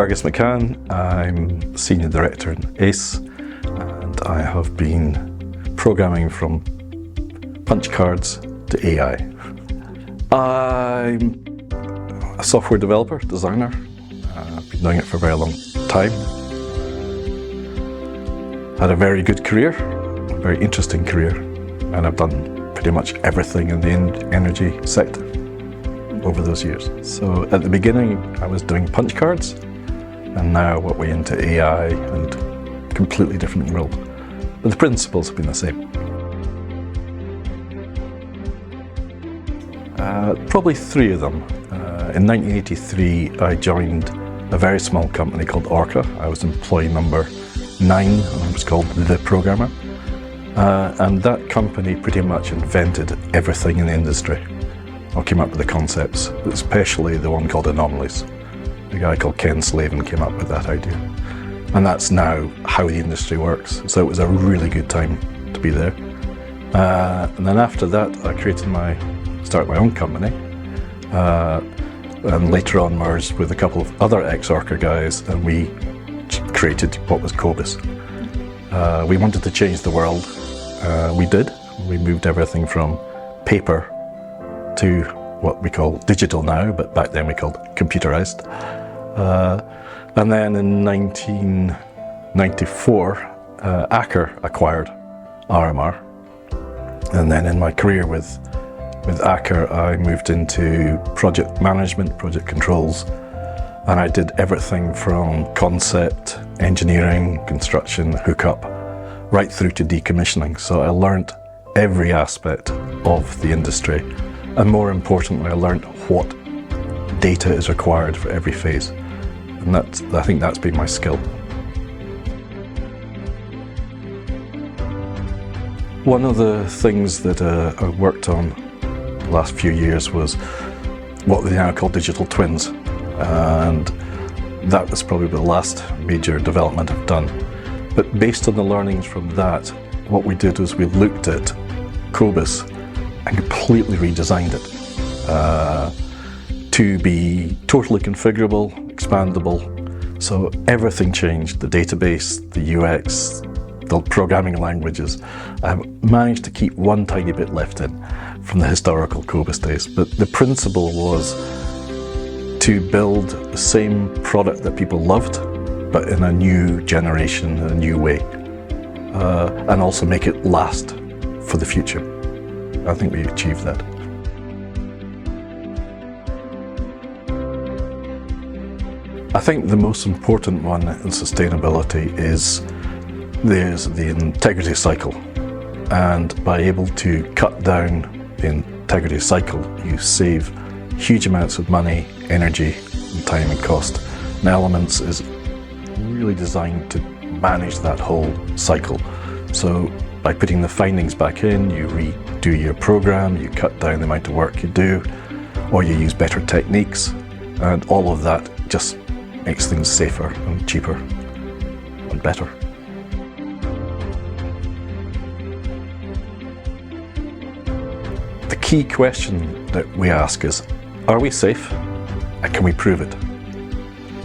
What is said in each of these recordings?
Fergus McCann. I'm Senior Director in ACE, and I have been programming from punch cards to AI. I'm a software developer, designer. I've been doing it for a very long time. Had a very good career, a very interesting career, and I've done pretty much everything in the energy sector over those years. So at the beginning I was doing punch cards, and now we're way into AI and completely different world. But the principles have been the same. Probably three of them. In 1983 I joined a very small company called Orca. I was employee number 9, and I was called The Programmer. And that company pretty much invented everything in the industry, or came up with the concepts, especially the one called anomalies. A guy called Ken Slavin came up with that idea. And that's now how the industry works. So it was a really good time to be there. And then after that, I started my own company. And later on merged with a couple of other ex-Orca guys, and we created what was Cobus. We wanted to change the world. We did. We moved everything from paper to what we call digital now, but back then we called computerized. And then in 1994, Acker acquired RMR. And then in my career with Acker, I moved into project management, project controls, and I did everything from concept, engineering, construction, hookup, right through to decommissioning. So I learned every aspect of the industry, and more importantly, I learned what data is required for every phase. And I think that's been my skill. One of the things that I worked on the last few years was what they now call digital twins. And that was probably the last major development I've done. But based on the learnings from that, what we did was we looked at Cobus and completely redesigned it to be totally configurable, expandable. So everything changed, the database, the UX, the programming languages. I managed to keep one tiny bit left in from the historical Cobus days, but the principle was to build the same product that people loved, but in a new generation, a new way, and also make it last for the future. I think we achieved that. I think the most important one in sustainability is there's the integrity cycle, and by able to cut down the integrity cycle, you save huge amounts of money, energy, and time and cost. And Elements is really designed to manage that whole cycle. So by putting the findings back in, you redo your program, you cut down the amount of work you do, or you use better techniques, and all of that just makes things safer and cheaper and better. The key question that we ask is, are we safe, and can we prove it?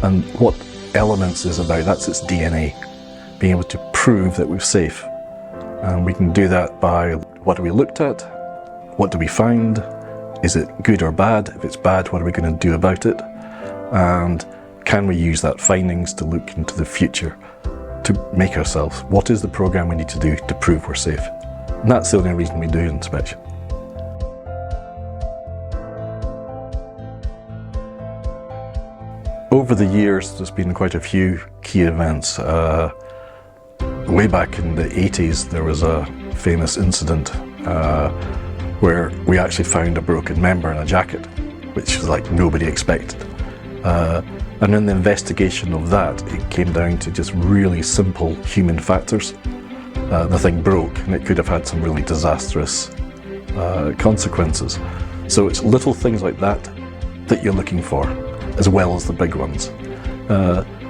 And what Elements is about, that's its DNA, being able to prove that we're safe. And we can do that by what have we looked at, what do we find, is it good or bad? If it's bad, what are we going to do about it? And can we use that findings to look into the future to make ourselves, what is the program we need to do to prove we're safe? And that's the only reason we do inspection. Over the years, there's been quite a few key events. Way back in the 80s, there was a famous incident where we actually found a broken member in a jacket, which was like nobody expected. And in the investigation of that, it came down to just really simple human factors. The thing broke, and it could have had some really disastrous consequences. So it's little things like that that you're looking for, as well as the big ones.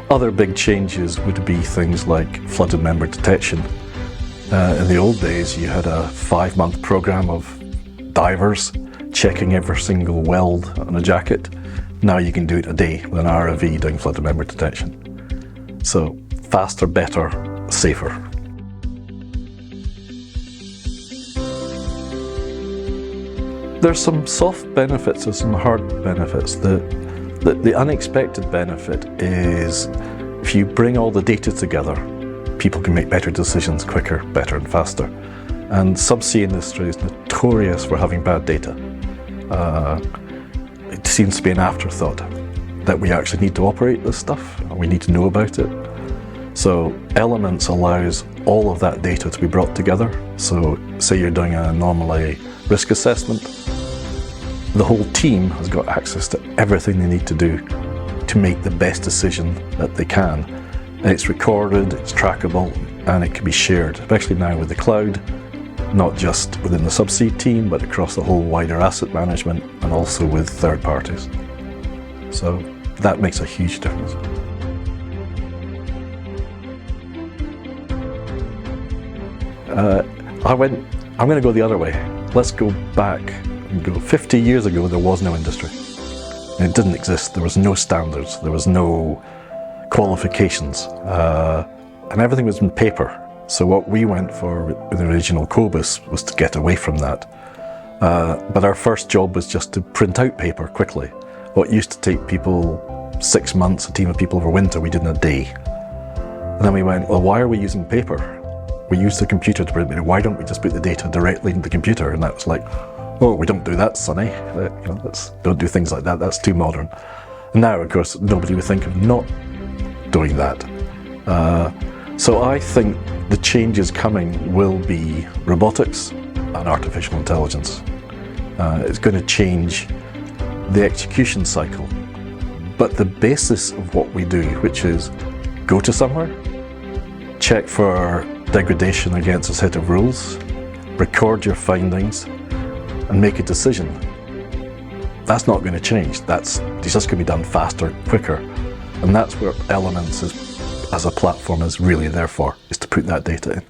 Other big changes would be things like flooded member detection. In the old days, you had a 5-month program of divers checking every single weld on a jacket. Now you can do it a day with an ROV doing flooded member detection. So faster, better, safer. There's some soft benefits and some hard benefits. The unexpected benefit is if you bring all the data together, people can make better decisions quicker, better and faster. And subsea industry is notorious for having bad data. It seems to be an afterthought that we actually need to operate this stuff and we need to know about it. So Elements allows all of that data to be brought together. So say you're doing an anomaly risk assessment, the whole team has got access to everything they need to do to make the best decision that they can. And it's recorded, it's trackable, and it can be shared, especially now with the cloud, not just within the subsea team, but across the whole wider asset management and also with third parties. So that makes a huge difference. I'm going to go the other way. Let's go back and go 50 years ago, there was no industry. It didn't exist. There was no standards. There was no qualifications. And everything was in paper. So what we went for with the original Cobus was to get away from that. But our first job was just to print out paper quickly. What used to take people 6 months, a team of people over winter, we did in a day. And then we went, well, why are we using paper? We use the computer to print it. Why don't we just put the data directly into the computer? And that was like, oh, we don't do that, Sonny. Don't do things like that. That's too modern. And now, of course, nobody would think of not doing that. So I think the changes coming will be robotics and artificial intelligence. It's going to change the execution cycle. But the basis of what we do, which is go to somewhere, check for degradation against a set of rules, record your findings, and make a decision. That's not going to change. It's just going to be done faster, quicker. And that's where Elements as a platform is really there for, is to put that data in.